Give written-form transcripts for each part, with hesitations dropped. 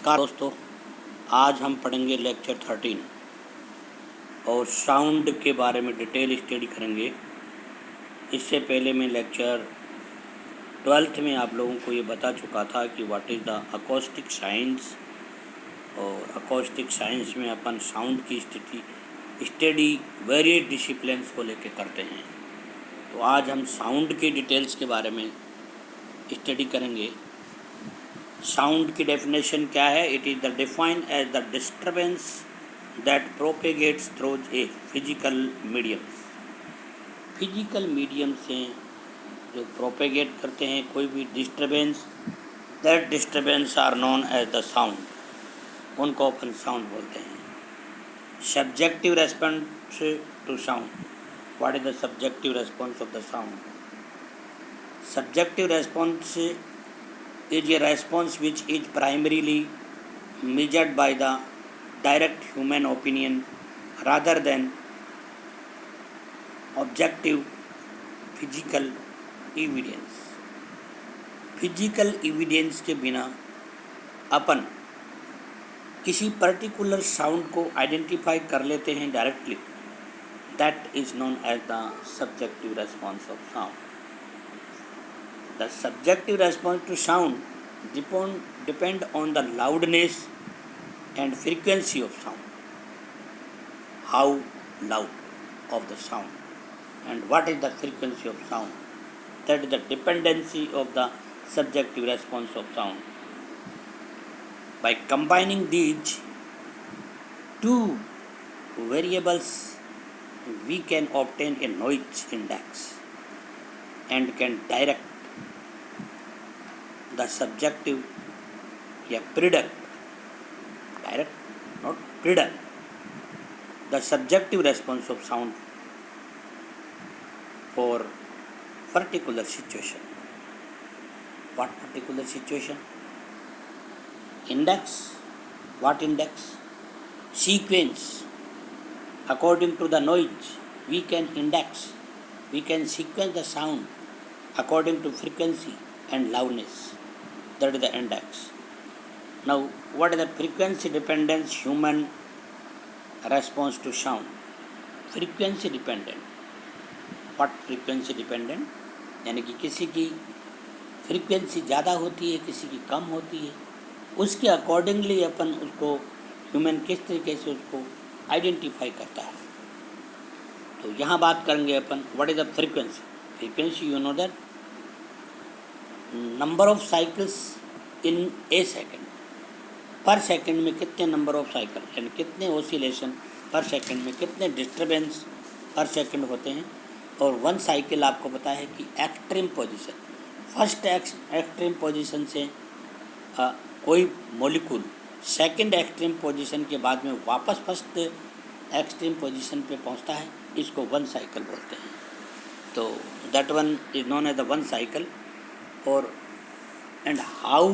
नमस्कार दोस्तों, आज हम पढ़ेंगे लेक्चर 13 और साउंड के बारे में डिटेल स्टडी करेंगे। इससे पहले मैं लेक्चर 12th में आप लोगों को ये बता चुका था कि what is the acoustic science, और अकॉस्टिक साइंस में अपन साउंड की स्टडी वेरियस डिसिप्लिन्स को लेकर करते हैं। तो आज हम साउंड के डिटेल्स के बारे में स्टडी करेंगे। साउंड की डेफिनेशन क्या है? It is the defined as the disturbance that propagates through a physical medium. Physical medium से जो प्रोपेगेट करते हैं कोई भी disturbance, that disturbance are known as the sound, उनको अपन साउंड बोलते हैं। Subjective response to sound, what is the subjective response of the sound? Subjective response is a response which is primarily measured by the direct human opinion rather than objective physical evidence. Physical evidence के बिना अपन किसी particular sound को identify कर लेते हैं directly, that is known as the subjective response of sound. The subjective response to sound depend on the loudness and frequency of sound. How loud of the sound and what is the frequency of sound? That is the dependency of the subjective response of sound. By combining these two variables, we can obtain a noise index and can direct the subjective the subjective response of sound for particular situation. What particular situation? Index. What index? Sequence. According to the noise, we can sequence the sound according to frequency and loudness. That is the index. Now, what is the frequency dependence human response to sound? Frequency dependent. What frequency dependent? यानी कि किसी की frequency ज़्यादा होती है, किसी की कम होती है, उसके अकॉर्डिंगली अपन उसको ह्यूमन किस तरीके से उसको आइडेंटिफाई करता है। तो यहाँ बात करेंगे अपन what is the frequency. Frequency you know that number of cycles in a second, per second में कितने नंबर ऑफ साइकिल यानी कितने ओसिलेशन पर सेकेंड में, कितने डिस्टर्बेंस पर सेकेंड होते हैं। और वन साइकिल आपको पता है कि extreme position, first extreme position से कोई मॉलिक्यूल सेकंड एक्सट्रीम पोजीशन के बाद में वापस फर्स्ट एक्सट्रीम पोजीशन पे पहुंचता है, इसको वन साइकिल बोलते हैं। तो that one is known as the one cycle. और and how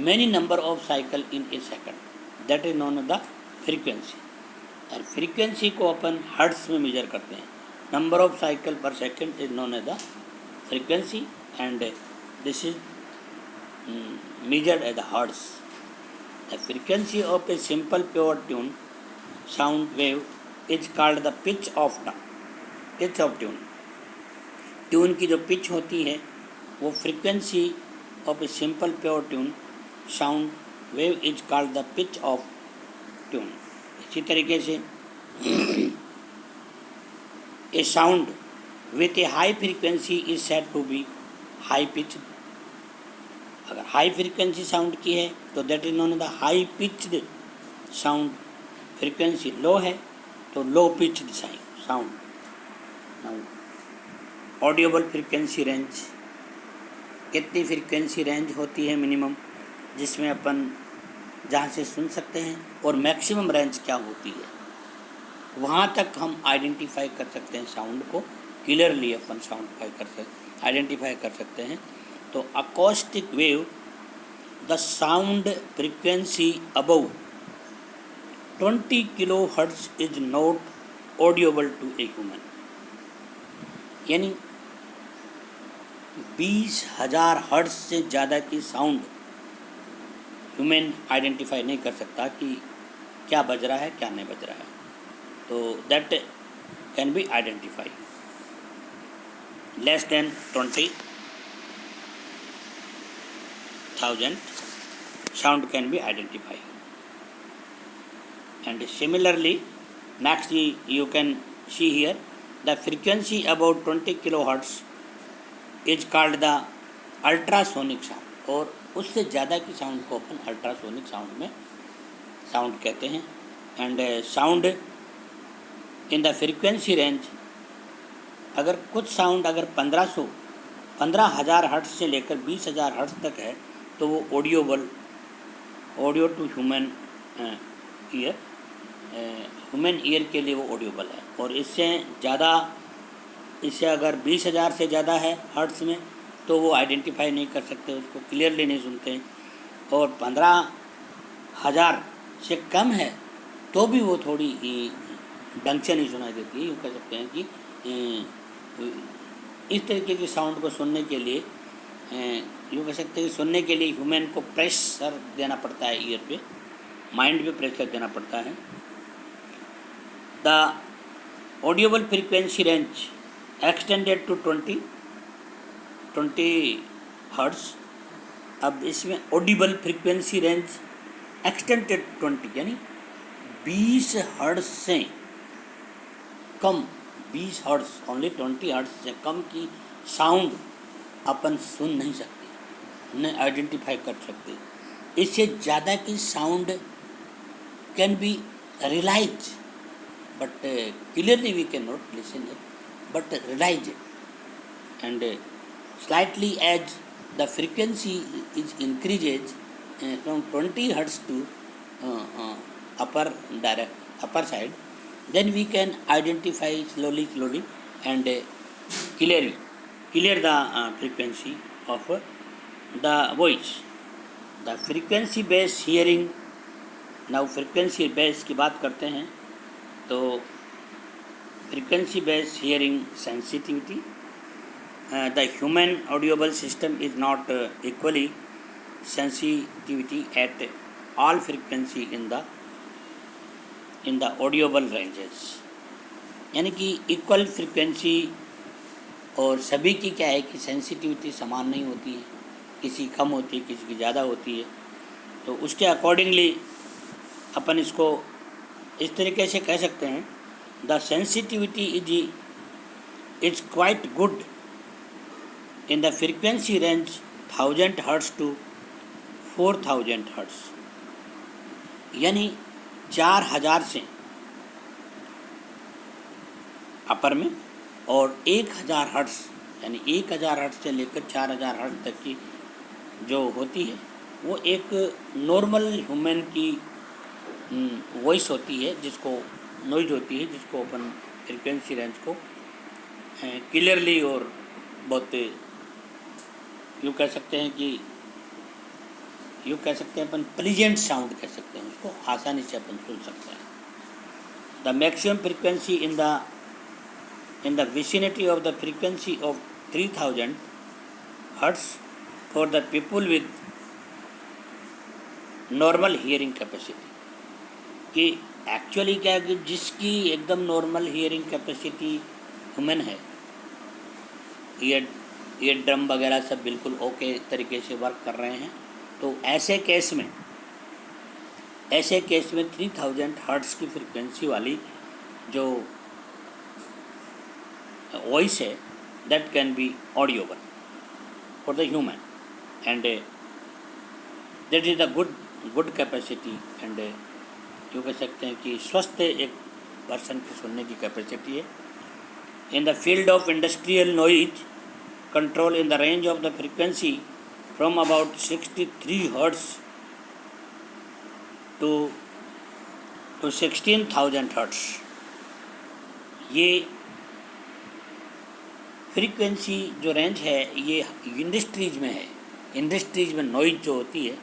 many number of cycle in a second, that is known as the frequency. और frequency को अपन हर्ट्स में मेजर करते हैं। number of cycle per second is known as the frequency and this is measured as the hertz. The frequency of a simple pure tune sound wave is called the pitch of tune. Tune की जो pitch होती है वो frequency of a simple pure tune sound wave is called the pitch of tune. इसी तरीके से a sound with a high frequency is said to be high pitched. अगर high frequency sound की है तो that is known as the high pitched sound. Frequency low है तो low pitched sound. Audible frequency range, कितनी frequency range होती है minimum जिसमें अपन जहाँ से सुन सकते हैं, और मैक्सिमम रेंज क्या होती है, वहाँ तक हम आइडेंटिफाई कर सकते हैं साउंड को। क्लियरली अपन आइडेंटिफाई कर सकते हैं। तो acoustic wave, the sound frequency above 20 kilohertz is not audible to a human. यानी 20,000 हर्ट्ज से ज़्यादा की साउंड ह्यूमन आइडेंटिफाई नहीं कर सकता कि क्या बज रहा है क्या नहीं बज रहा है, तो that can be identify. Less than 20,000 sound can be identified. And similarly, next you can see here the frequency about 20 kilohertz is called the ultrasonic sound, और उससे ज़्यादा की साउंड को अपन अल्ट्रासोनिक साउंड में साउंड कहते हैं। And sound in the frequency range, अगर कुछ साउंड अगर 15,000 हर्ट्ज से लेकर 20,000 हर्ट्ज तक है तो वो audio to human ear, human ear के लिए वो ऑडियोबल है। और इससे ज़्यादा, इससे अगर 20,000 से ज़्यादा है हर्ट्ज में तो वो आइडेंटिफाई नहीं कर सकते, उसको क्लियरली नहीं सुनते हैं। और 15,000 से कम है तो भी वो थोड़ी ढंग से नहीं सुनाई देती है। यूँ कह सकते हैं कि इस तरीके की साउंड को सुनने के लिए, यूँ कह सकते हैं कि सुनने के लिए ह्यूमन को प्रेशर देना पड़ता है, ईयर पे, माइंड पे प्रेशर देना पड़ता है। The audible frequency range extended to 20 hertz. अब इसमें ऑडिबल फ्रीक्वेंसी रेंज एक्सटेंडेड 20 यानी 20 हर्ट्ज से कम, 20 हर्ट्ज ओनली 20 हर्ट्ज से कम की साउंड अपन सुन नहीं सकते, न आइडेंटिफाई कर सकते। इससे ज़्यादा की sound can be realize but clearly we can not listen it but realize it. And slightly as the frequency is increases from 20 hertz to upper side, then we can identify slowly and clear the frequency of the voice. The frequency based hearing, now frequency based की बात करते हैं तो frequency based hearing sensitivity, the human audible system is not equally sensitivity at all frequency in the audible ranges, यानी कि equal frequency और सभी की क्या है कि सेंसिटिविटी समान नहीं होती है, किसी कम होती है किसी की ज़्यादा होती है। तो उसके अकॉर्डिंगली अपन इसको इस तरीके से कह सकते हैं, the sensitivity is quite good in the frequency range 1000 hertz to 4000 hertz, यानी 4000 से अपर में और 1000 हर्ट्ज यानी 1000 हर्ट्ज से लेकर 4000 हर्ट्ज तक की जो होती है वो एक नॉर्मल ह्यूमन की वॉइस होती है, जिसको नॉइज होती है, जिसको अपन फ्रीक्वेंसी रेंज को क्लियरली और बहुत यूँ कह सकते हैं कि अपन प्लीजेंट साउंड कह सकते हैं, उसको आसानी से अपन सुन सकते हैं। The maximum frequency in the vicinity of the frequency of 3000 hertz for the people with normal hearing capacity, कि एक्चुअली क्या है कि जिसकी एकदम नॉर्मल हियरिंग कैपेसिटी ह्यूमन है, ये ड्रम वगैरह सब बिल्कुल ओके तरीके से वर्क कर रहे हैं, तो ऐसे केस में 3000 हर्ट्ज की फ्रीक्वेंसी वाली जो वॉइस है that can B audible for the human and that is the good capacity. And यूँ कह सकते हैं कि स्वस्थ एक पर्सन की सुनने की कैपेसिटी है। In the field of industrial noise control in the range of the frequency from about 63 hertz to 16,000 hertz, ये फ्रीक्वेंसी जो रेंज है ये इंडस्ट्रीज में है। इंडस्ट्रीज में नॉइज जो होती है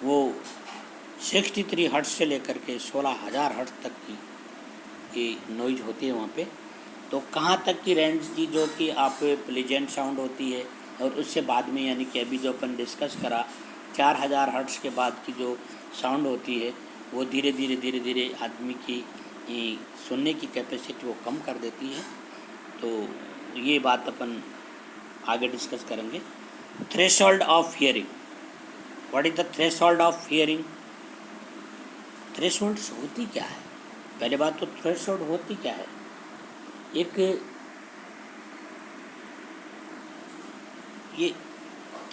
वो 63 हर्ट्ज से लेकर के 16,000 हर्ट्ज तक की नॉइज होती है वहाँ पे। तो कहाँ तक की रेंज की जो कि आप प्लीजेंट साउंड होती है, और उससे बाद में यानी कि अभी जो अपन डिस्कस करा 4000 हर्ट्ज के बाद की जो साउंड होती है वो धीरे धीरे आदमी की सुनने की कैपेसिटी वो कम कर देती है। तो ये बात अपन आगे डिस्कस करेंगे। Threshold of hearing, what is the threshold of hearing? Threshold होती क्या है? पहले बात तो थ्रेशोल्ड होती क्या है? एक ये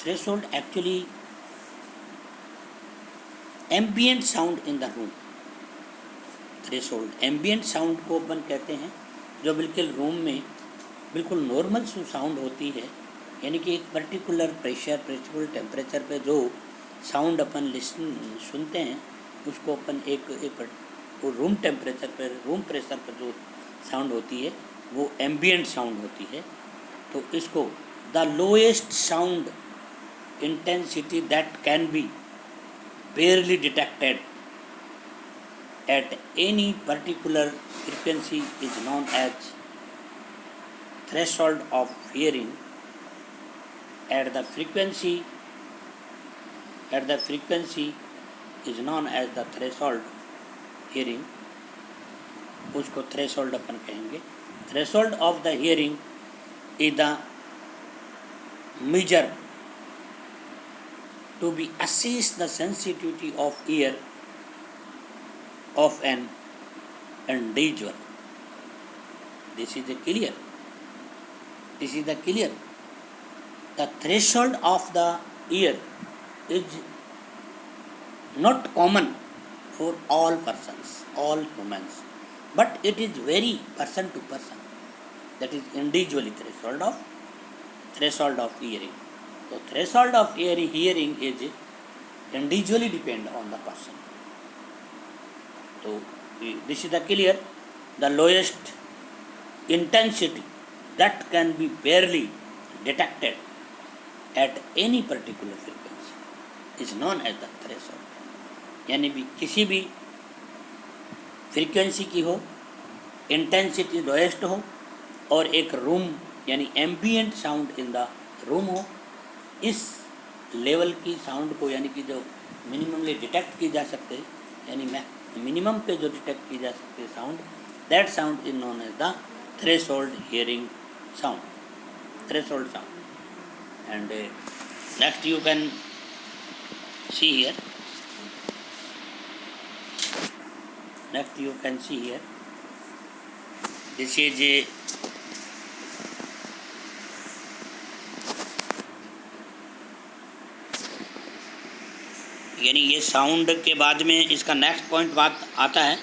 threshold actually ambient sound in the room. Threshold ambient sound को अपन कहते हैं, जो बिल्कुल रूम में बिल्कुल नॉर्मल साउंड होती है, यानी कि एक पर्टिकुलर प्रेशर, पर्टिकुलर टेम्परेचर पे जो साउंड अपन सुनते हैं उसको अपन एक रूम टेम्परेचर पर, रूम प्रेशर पर जो साउंड होती है वो एम्बियंट साउंड होती है। तो इसको the lowest sound intensity that can B barely detected at any particular frequency is known as threshold of hearing. At the frequency is known as the threshold hearing, उसको threshold अपन कहेंगे। Threshold of the hearing is the measure to be assess the sensitivity of ear of an individual. This is the clear. The threshold of the ear is not common for all persons, all humans, but it is very person to person. That is individually threshold of hearing. So threshold of hearing is individually depend on the person. So this is the clear. The lowest intensity that can be barely detected at any particular frequency is known as the threshold. यानी भी किसी भी frequency की हो, intensity lowest हो और एक room यानी ambient sound in the room हो, इस लेवल की साउंड को यानी कि जो मिनिममली डिटेक्ट की जा सकते यानी मिनिमम पे जो डिटेक्ट की जा सकती है sound, that sound is known as the threshold hearing sound, threshold sound. And next you can see here, this is यानी ये साउंड के बाद में इसका नेक्स्ट पॉइंट बात आता है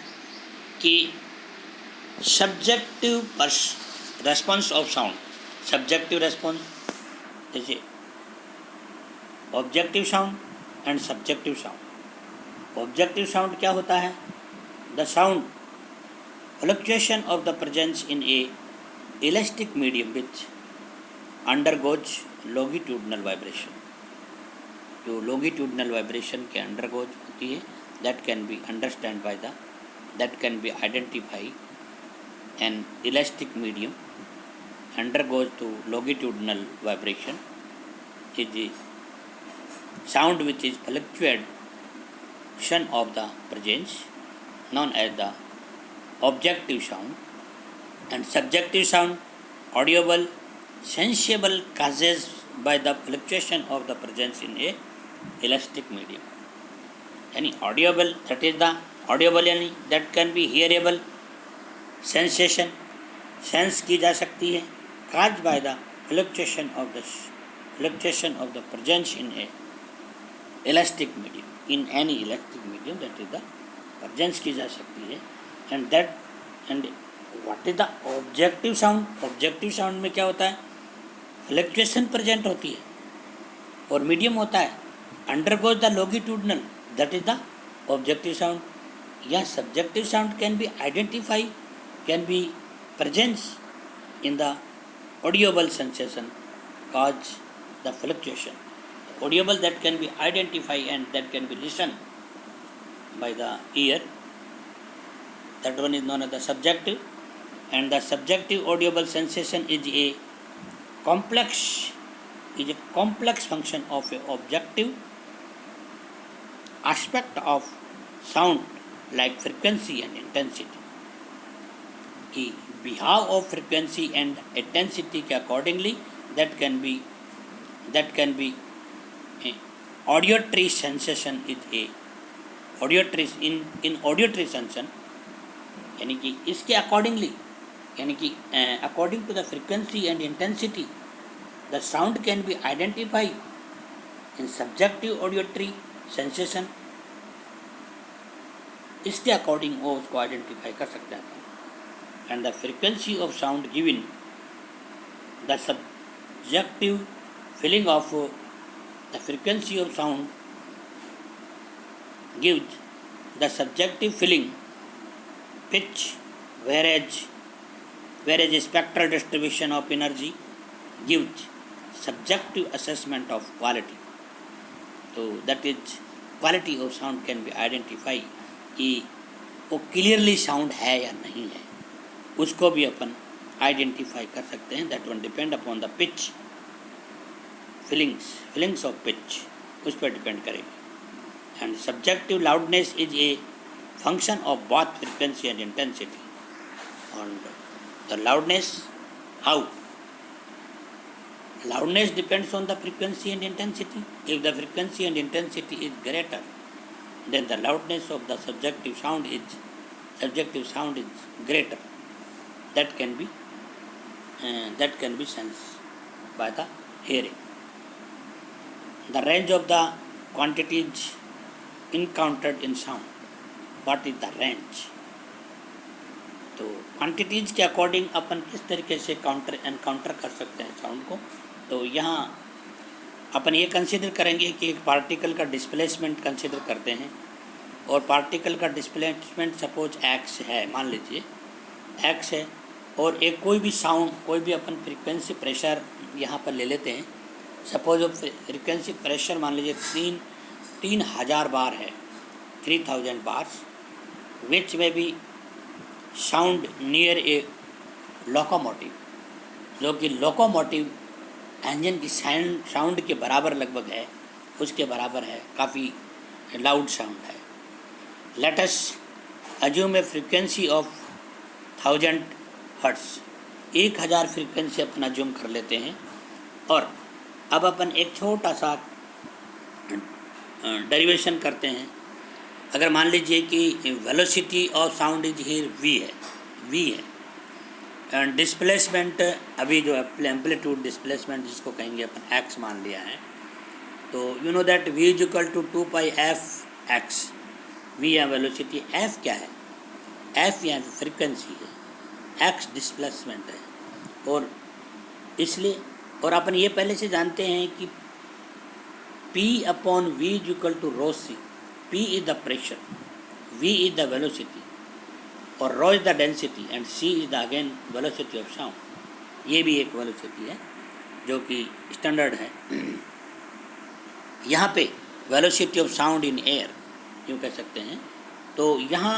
कि subjective response of sound. Subjective response जैसे objective sound and subjective sound. Objective sound क्या होता है? The sound fluctuation of the presence in a elastic medium which undergoes longitudinal vibration. जो लॉन्गिट्यूडनल वाइब्रेशन के अंडरगोज होती है, that can be understand by the, that can be identify an elastic medium undergoes to longitudinal vibration is sound which is fluctuation of the presence known as the objective sound, and subjective sound audible sensible causes by the fluctuation of the presence in a elastic medium. यानी audible, that is the audible यानी that can be hearable, sensation sense की जा सकती है, caused by the fluctuation of the presence in a elastic medium, in any elastic medium, that is the presence की जा सकती है। and what is the objective sound? objective sound में क्या होता है? फ्लक्चुएशन प्रेजेंट होती है और मीडियम होता है, undergoes the longitudinal, that is the objective sound. या subjective sound can be identify, can be presence in the audible sensation cause the fluctuation. Audible that can be identified and that can be listened by the ear, that one is known as the subjective. And the subjective audible sensation is a complex function of a objective aspect of sound like frequency and intensity. कि behalf of frequency and intensity के accordingly that can be auditory sensation is a auditory in auditory sensation, यानी कि इसके accordingly, यानी कि according to the frequency and intensity the sound can be identified in subjective auditory sensation. इसके according वो उसको identify कर सकते हैं. And the frequency of sound given the subjective feeling of the frequency of sound gives the subjective feeling pitch whereas spectral distribution of energy gives subjective assessment of quality. So that is quality of sound can be identified कि वो clearly sound है या नहीं है, उसको भी अपन identify कर सकते हैं. That one depend upon the pitch feelings of pitch, उस पर डिपेंड करेगी. And subjective loudness is a function of both frequency and intensity. And the loudness, how loudness depends on the frequency and intensity. If the frequency and intensity is greater, then the loudness of the subjective sound is greater. That can be sensed by the hearing. The range of the quantities encountered in sound. What is the range? तो quantities के according अपन किस तरीके से encounter कर सकते हैं sound को. तो यहाँ अपन ये कंसीडर करेंगे कि एक पार्टिकल का डिस्प्लेसमेंट कंसीडर करते हैं, और पार्टिकल का डिस्प्लेसमेंट सपोज एक्स है, मान लीजिए एक्स है, और एक कोई भी साउंड, कोई भी अपन फ्रीक्वेंसी प्रेशर यहाँ पर ले लेते हैं. सपोज फ्रीक्वेंसी प्रेशर मान लीजिए 3000 बार है, 3000 बार्स, विच में भी साउंड नियर ए लोकोमोटिव, जो कि लोकोमोटिव इंजन की साउंड के बराबर लगभग है, उसके बराबर है, काफ़ी लाउड साउंड है. Let us assume A frequency of 1000 hertz. 1000 frequency upon assume कर लेते हैं. और अब अपन एक छोटा सा डेरिवेशन करते हैं. अगर मान लीजिए कि velocity of sound is here v है एंड डिस्प्लेसमेंट, अभी जो एम्पलीट्यूड डिस्प्लेसमेंट जिसको कहेंगे अपन x मान लिया है, तो you know that v is equal to 2πf(x). v या वेलोसिटी, f क्या है, f या फ्रीक्वेंसी है, x डिस्प्लेसमेंट है. और इसलिए, और अपन ये पहले से जानते हैं कि p/v is equal to ρc. P is the pressure, V is the velocity, और ρ is the density and C is the again velocity of sound. ये भी एक वेलोसिटी है जो कि स्टैंडर्ड है. यहाँ पे velocity of sound in air यूँ कह सकते हैं. तो यहाँ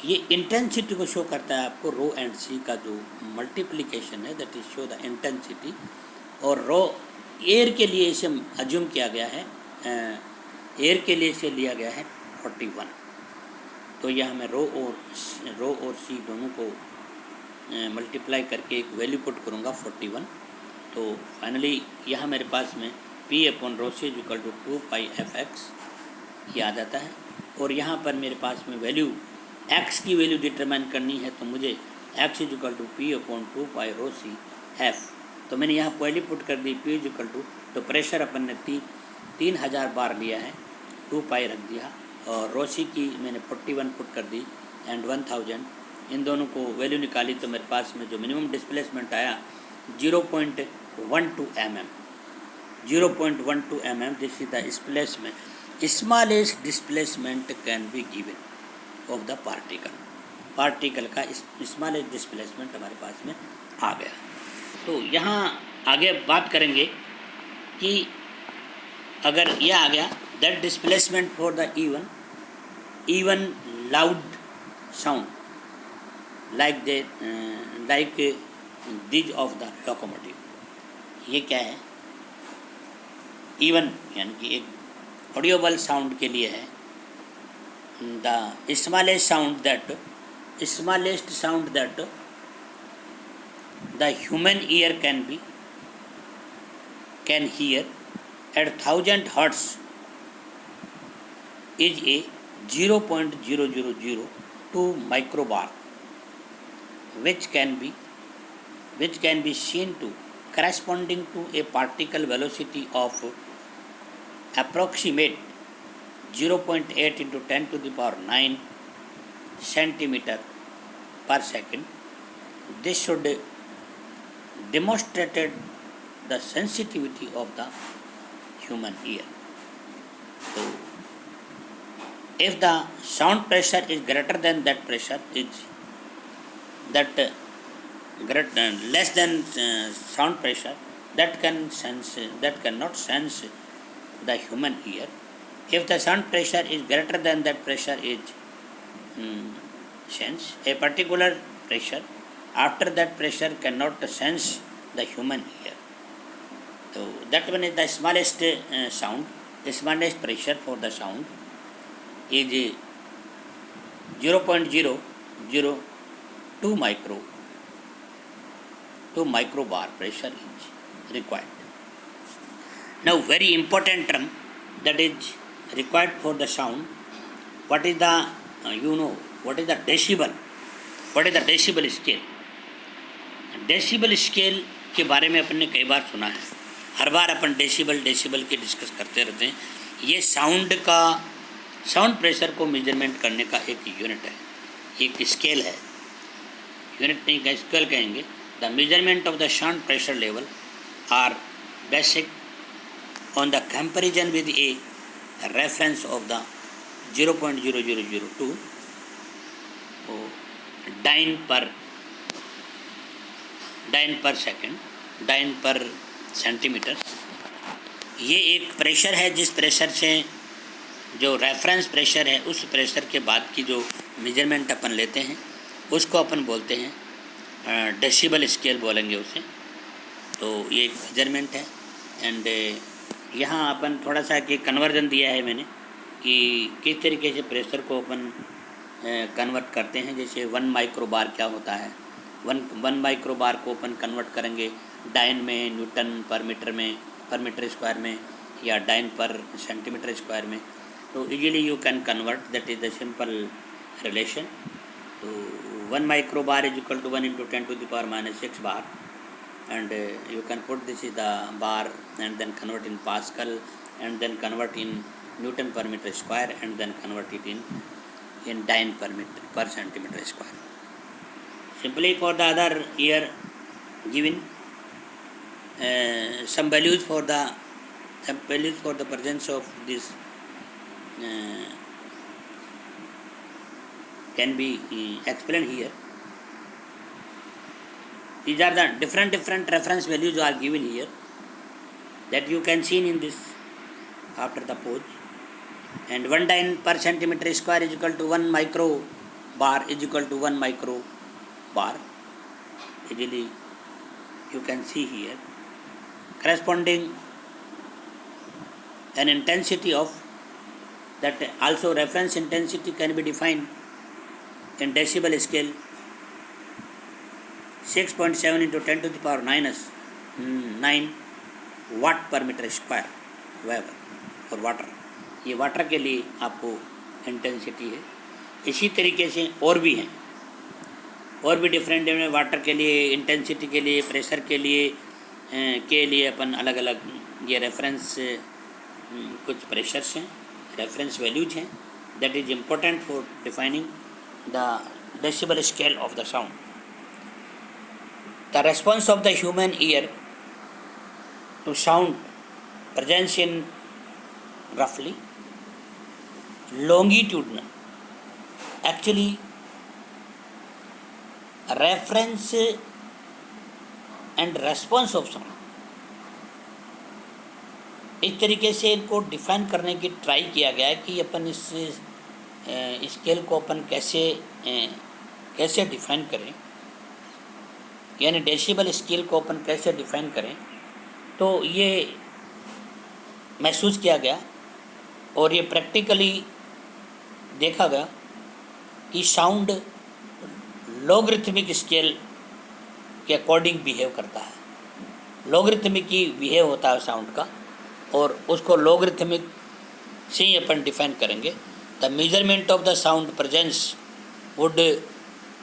ये इंटेंसिटी को शो करता है आपको. ρ एंड C का जो मल्टीप्लिकेशन है, that is show the intensity. और ρ एयर के लिए इसे अज्यूम किया गया है, एयर के लिए इसे लिया गया है 41. तो यह मैं रो और सी दोनों को मल्टीप्लाई करके एक वैल्यू पुट करूँगा 41. तो फाइनली यहाँ मेरे पास में p/ρc is equal to 2πf(x) ये आ जाता है. और यहाँ पर मेरे पास में वैल्यू x की वैल्यू डिटरमाइन करनी है, तो मुझे x is equal to p/2πρc f. तो मैंने यहाँ वैल्यू पुट कर दी p इज इक्वल टू, तो प्रेशर अपन ने 3000 बार लिया है, 2π रख दिया, और रोसी की मैंने 41 पुट कर दी एंड 1000. इन दोनों को वैल्यू निकाली तो मेरे पास में जो मिनिमम डिस्प्लेसमेंट आया 0.12 mm. 0.12 mm, this is the displacement. Smallest displacement can be given of the particle का स्मॉलेस्ट डिस्प्लेसमेंट हमारे पास में आ गया. तो यहाँ आगे बात करेंगे कि अगर यह आ गया that displacement for the even loud sound like these of the locomotive. ये क्या है? इवन यानी कि एक ऑडियोबल साउंड के लिए है the smallest sound that the human year can hear at 1000 hertz is a 0.0002 microbar, which can be seen to corresponding to a particle velocity of approximate 0.8 into 10 to the power 9 centimeter per second. This should demonstrated the sensitivity of the human ear. So, if the sound pressure is greater than that pressure is less than sound pressure that cannot sense the human ear. If the sound pressure is greater than that pressure is sense a particular pressure, after that pressure cannot sense the human ear. So that one is the smallest sound. The smallest pressure for the sound is 0.002 microbar pressure is required. Now, very important term that is required for the sound. What is the what is the decibel? What is the decibel scale? Decibel scale के बारे में अपन ने कई बार सुना है. हर बार अपन decibel की discuss करते रहते हैं. ये साउंड प्रेशर को मेजरमेंट करने का एक यूनिट है, एक स्केल है. यूनिट नहीं का स्केल कहेंगे. The measurement of the sound pressure level are basic on the comparison with a reference of the 0.0002 dyne per second, dyne per centimetre. ये एक प्रेशर है जिस प्रेशर से जो रेफरेंस प्रेशर है उस प्रेशर के बाद की जो मेजरमेंट अपन लेते हैं उसको अपन बोलते हैं डेसिबल स्केल बोलेंगे उसे. तो ये एक मेजरमेंट है. एंड यहाँ अपन थोड़ा सा कि कन्वर्जन दिया है मैंने कि किस तरीके से प्रेशर को अपन कन्वर्ट करते हैं. जैसे 1 माइक्रोबार क्या होता है, 1 माइक्रोबार को अपन कन्वर्ट करेंगे डाइन में, न्यूटन पर मीटर स्क्वायर में, या डाइन पर सेंटीमीटर स्क्वायर में. तो easily you can convert. That is the simple relation. तो 1 माइक्रोबार is equal to 1 into 10 to the power -6 bar, and you can put this is the bar and then convert in Pascal and then convert in Newton per meter square and then convert it in dyne per centimeter square. Simply for the other year given some values for the presence of this can be explained here. These are the different reference values are given here that you can see in this after the pose. And 1 dyne per centimeter square is equal to 1 microbar is equal to 1 microbar. Easily you can see here corresponding an intensity of that. Also reference intensity can be defined in decibel scale 6.7 into 10 to the power 9 watt per meter square weber और water. ये water के लिए आपको intensity है. इसी तरीके से और भी हैं, और भी डिफरेंट वाटर के लिए, इंटेंसिटी के लिए, प्रेशर के लिए अपन अलग अलग ये रेफरेंस कुछ प्रेशर्स हैं, रेफरेंस वैल्यूज हैं. That is important for defining the decibel scale of the sound. The response of the human ear to sound presents in roughly longitudinal. Actually reference and response of sound, इस तरीके से इनको define करने की try किया गया है कि अपन इस स्केल को अपन कैसे डिफाइन करें, यानी डेसिबल स्केल को अपन कैसे डिफाइन करें. तो ये महसूस किया गया और ये प्रैक्टिकली देखा गया कि साउंड लॉगरिथमिक स्केल के अकॉर्डिंग बिहेव करता है। लॉगरिथमिक ही बिहेव होता है साउंड का, और उसको लॉगरिथमिक से ही अपन डिफाइन करेंगे। The measurement of the sound presence would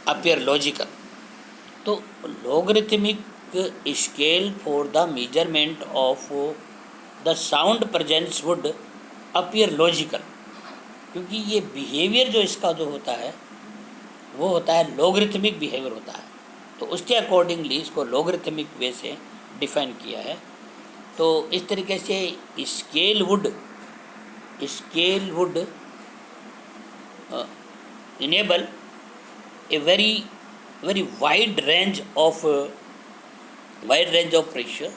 appear logical. तो logarithmic scale for the measurement of the sound presence would appear logical, क्योंकि ये बिहेवियर जो इसका जो होता है वो होता है लॉगरिथमिक बिहेवियर होता है। तो उसके अकॉर्डिंगली इसको लॉगरिथमिक वे से डिफाइन किया है। तो इस तरीके से scale would enable A very wide range of pressure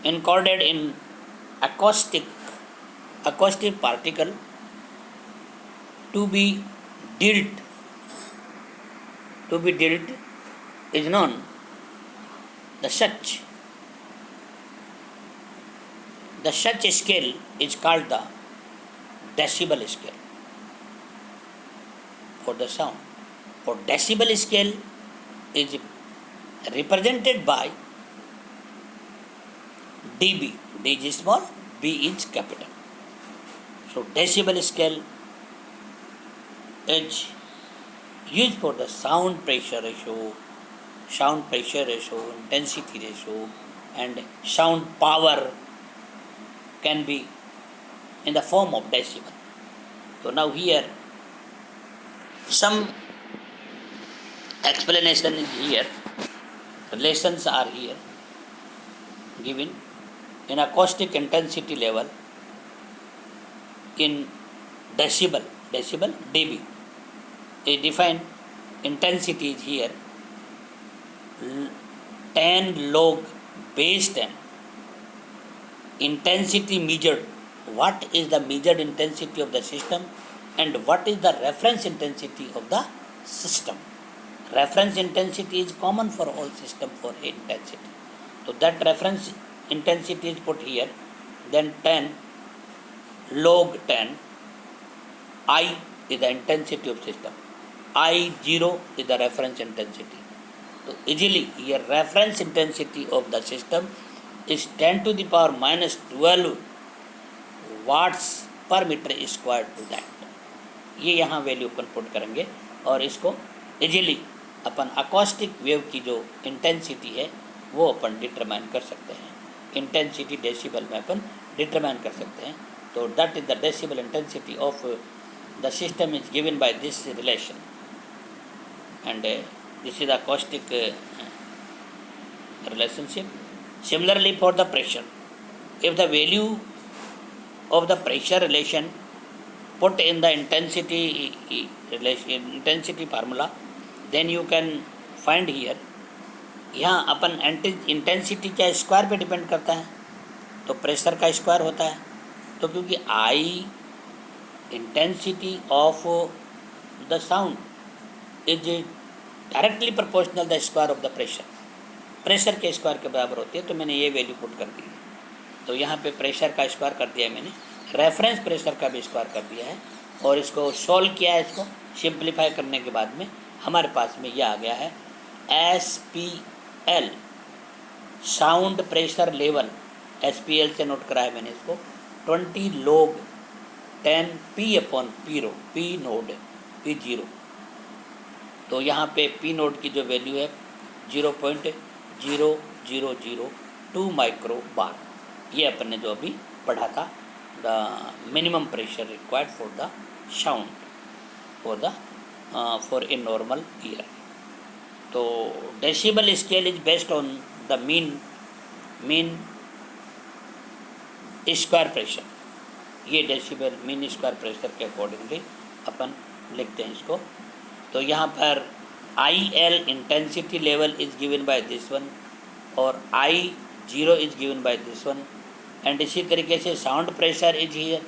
encoded in acoustic particle to be dealt is known. The such scale is called the decibel scale for the sound. For decibel scale is represented by dB. D is small, B is capital. So decibel scale is used for the sound pressure ratio, intensity ratio, and sound power can be in the form of decibel. So now here some explanation is here, relations are here given. In acoustic intensity level in decibel dB is defined. Intensity is here 10 log base 10. Intensity measured, what is the measured intensity of the system and what is the reference intensity of the system. Reference intensity is common for all system for intensity. So that reference intensity is put here. Then 10 log 10. I is the intensity of system. I0 is the reference intensity. So easily here reference intensity of the system is 10 to the power minus 12 watts per meter square to that. ये यहाँ value अपन put करेंगे और इसको easily अपन acoustic wave की जो intensity है वो अपन determine कर सकते हैं। इंटेंसिटी डेसिबल में अपन डिटरमाइन कर सकते हैं। तो that is the decibel intensity of the system is given by this relation and this is acoustic relationship. Similarly for the pressure, if the value of the pressure relation put in the intensity formula, then you can find here, यहाँ अपन intensity क्या square पे depend करता है तो pressure का square होता है। तो क्योंकि I intensity of the sound is directly proportional the square of the pressure के स्क्वायर के बराबर होती है। तो मैंने ये वैल्यू पुट कर दी है। तो यहाँ पे प्रेशर का स्क्वायर कर दिया है मैंने, रेफरेंस प्रेशर का भी स्क्वायर कर दिया है और इसको सॉल्व किया है। इसको सिंप्लीफाई करने के बाद में हमारे पास में ये आ गया है SPL sound pressure level. SPL से नोट करा है मैंने इसको 20 log 10 P नोड P0। तो यहाँ पे P नोड की जो वैल्यू है 0.0002 माइक्रो बार। ये अपन ने जो अभी पढ़ा था the minimum pressure required for the sound for a normal ear. तो decibel scale is based on the mean square pressure. ये डेसिबल मीन स्क्वायर प्रेशर के अकॉर्डिंगली अपन लिखते हैं इसको। तो यहाँ पर IL intensity level is given by this one और I0 is given by this one. And इसी तरीके से sound pressure is here,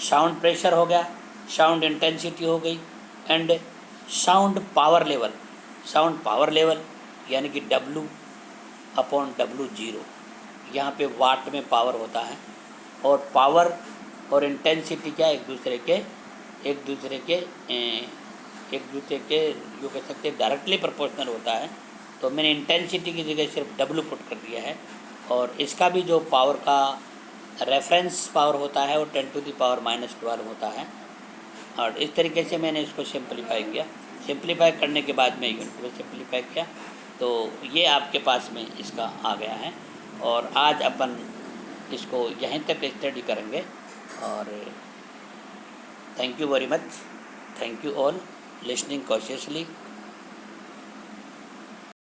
sound pressure हो गया, साउंड इंटेंसिटी हो गई एंड साउंड पावर लेवल यानी कि W/W0 यहाँ पे वाट में पावर होता है, और पावर और इंटेंसिटी क्या एक दूसरे के जो कह सकते हैं डायरेक्टली प्रोपोर्शनल होता है। तो मैंने इंटेंसिटी की जगह सिर्फ W पुट कर दिया है, और इसका भी जो पावर का रेफरेंस पावर होता है वो 10⁻⁻12 होता है। और इस तरीके से मैंने इसको सिंपलीफाई किया। सिंपलीफाई करने के बाद में यूनिट को सिंपलीफाई किया, तो ये आपके पास में इसका आ गया है। और आज अपन इसको यहीं तक स्टडी करेंगे। और thank you very much, thank you all listening cautiously.